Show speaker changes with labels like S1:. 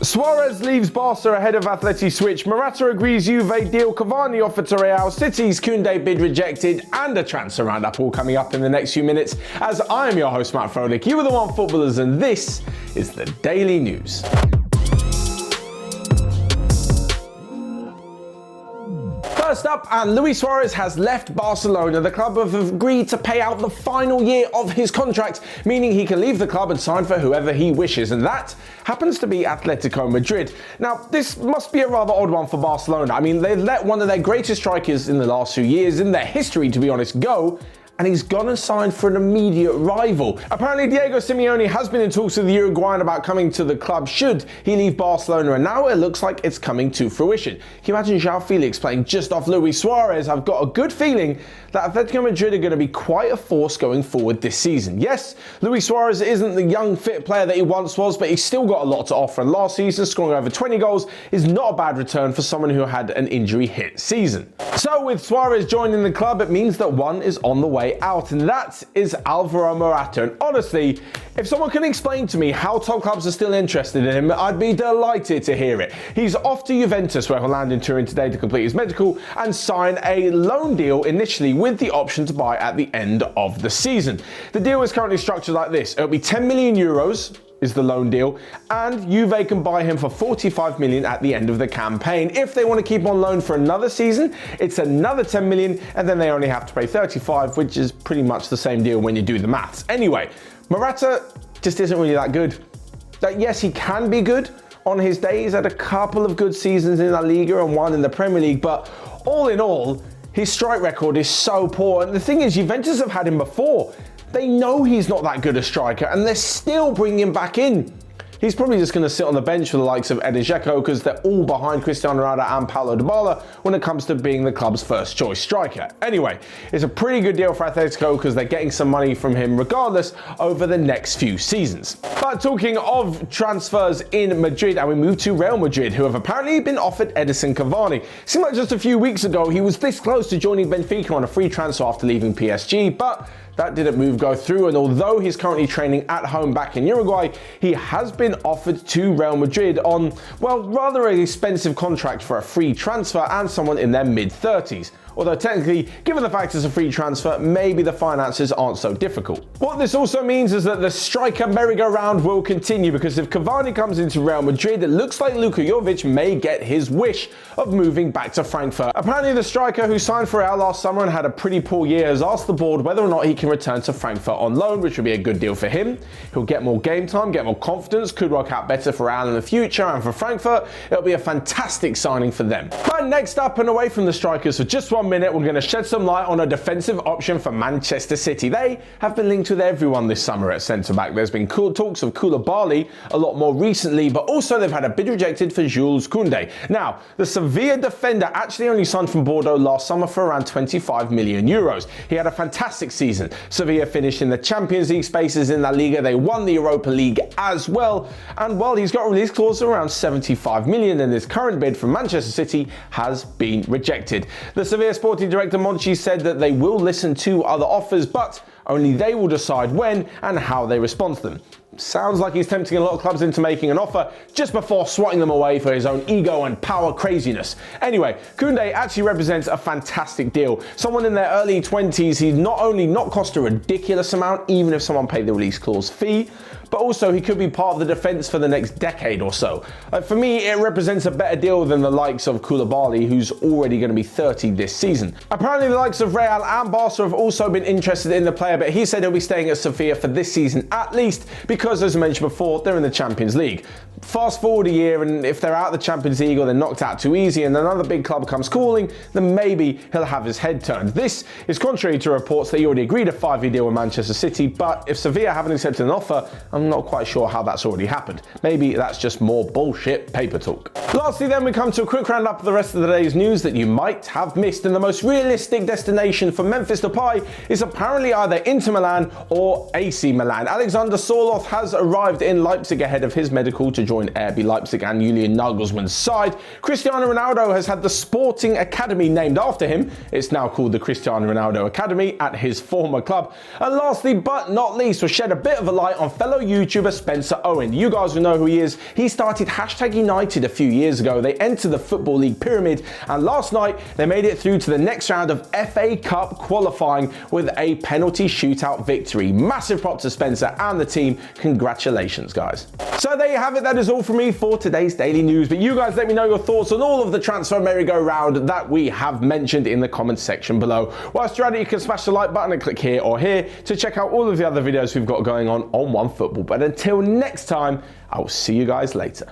S1: Suarez leaves Barca ahead of Atleti switch. Morata agrees Juve deal. Cavani offered to Real. City's Kounde bid rejected. And a transfer roundup all coming up in the next few minutes. As I am your host, Matt Froelich. You are the OneFootballers, and this is the Daily News. First up, and Luis Suárez has left Barcelona. The club have agreed to pay out the final year of his contract, meaning he can leave the club and sign for whoever he wishes, and that happens to be Atletico Madrid. Now, this must be a rather odd one for Barcelona. I mean, they've let one of their greatest strikers in the last few years, in their history to be honest, go, and he's gone and signed for an immediate rival. Apparently, Diego Simeone has been in talks with the Uruguayan about coming to the club should he leave Barcelona, and now it looks like it's coming to fruition. Can you imagine João Felix playing just off Luis Suárez? I've got a good feeling that Atletico Madrid are going to be quite a force going forward this season. Yes, Luis Suárez isn't the young, fit player that he once was, but he's still got a lot to offer, and last season, scoring over 20 goals is not a bad return for someone who had an injury-hit season. So with Suárez joining the club, it means that one is on the way out, and that is Alvaro Morata. And honestly, if someone can explain to me how top clubs are still interested in him, I'd be delighted to hear it. He's off to Juventus, where he'll land in Turin today to complete his medical and sign a loan deal initially with the option to buy at the end of the season. The deal is currently structured like this. It'll be 10 million euros is the loan deal, and Juve can buy him for 45 million at the end of the campaign. If they want to keep him on loan for another season, it's another 10 million, and then they only have to pay 35, which is pretty much the same deal when you do the maths. Anyway, Morata just isn't really that good. Yes, he can be good on his day. He's had a couple of good seasons in La Liga and one in the Premier League, but all in all, his strike record is so poor. And the thing is, Juventus have had him before. They know he's not that good a striker, and they're still bringing him back in. He's probably just going to sit on the bench for the likes of Dzeko, because they're all behind Cristiano Ronaldo and Paulo Dybala when it comes to being the club's first choice striker. Anyway, it's a pretty good deal for Atletico because they're getting some money from him regardless over the next few seasons. But talking of transfers in Madrid, and we move to Real Madrid, who have apparently been offered Edinson Cavani. Seemed like just a few weeks ago he was this close to joining Benfica on a free transfer after leaving PSG, but that didn't go through, and although he's currently training at home back in Uruguay, he has been offered to Real Madrid on, well, rather an expensive contract for a free transfer and someone in their mid-30s. Although technically, given the fact it's a free transfer, maybe the finances aren't so difficult. What this also means is that the striker merry-go-round will continue, because if Cavani comes into Real Madrid, it looks like Luka Jovic may get his wish of moving back to Frankfurt. Apparently, the striker who signed for Real last summer and had a pretty poor year has asked the board whether or not he can return to Frankfurt on loan, which would be a good deal for him. He'll get more game time, get more confidence, could work out better for Real in the future, and for Frankfurt, it'll be a fantastic signing for them. But next up, and away from the strikers for just 1 minute, we're going to shed some light on a defensive option for Manchester City. They have been linked with everyone this summer at centre-back. There's been talks of Koulibaly a lot more recently, but also they've had a bid rejected for Jules Kounde. Now, the Sevilla defender actually only signed from Bordeaux last summer for around 25 million euros. He had a fantastic season. Sevilla finished in the Champions League spaces in La Liga. They won the Europa League as well. And while he's got a release clause of around 75 million, and his current bid from Manchester City has been rejected. The Sevilla sporting director Monchi said that they will listen to other offers, but only they will decide when and how they respond to them. Sounds like he's tempting a lot of clubs into making an offer just before swatting them away for his own ego and power craziness. Anyway, Kounde actually represents a fantastic deal. Someone in their early 20s, he's not only not cost a ridiculous amount, even if someone paid the release clause fee, but also he could be part of the defence for the next decade or so. For me, it represents a better deal than the likes of Koulibaly, who's already going to be 30 this season. Apparently, the likes of Real and Barca have also been interested in the player, but he said he'll be staying at Sevilla for this season at least, because as I mentioned before, they're in the Champions League. Fast forward a year, and if they're out of the Champions League or they're knocked out too easy and another big club comes calling, then maybe he'll have his head turned. This is contrary to reports that he already agreed a 5-year deal with Manchester City, but if Sevilla haven't accepted an offer, I'm not quite sure how that's already happened. Maybe that's just more bullshit paper talk. Lastly then, we come to a quick roundup of the rest of the day's news that you might have missed, and the most realistic destination for Memphis Depay is apparently either Inter Milan or AC Milan. Alexander Sørloth has arrived in Leipzig ahead of his medical to join RB Leipzig and Julian Nagelsmann's side. Cristiano Ronaldo has had the sporting academy named after him. It's now called the Cristiano Ronaldo Academy at his former club. And lastly but not least, we'll shed a bit of a light on fellow YouTuber Spencer Owen. You guys will know who he is. He started #United a few years ago. They entered the Football League pyramid, and last night they made it through to the next round of FA Cup qualifying with a penalty shootout victory. Massive props to Spencer and the team. Congratulations, guys. So there you have it. That is all from me for today's daily news. But you guys let me know your thoughts on all of the transfer merry-go-round that we have mentioned in the comments section below. Whilst you're at it, you can smash the like button and click here or here to check out all of the other videos we've got going on OneFootball. But until next time, I will see you guys later.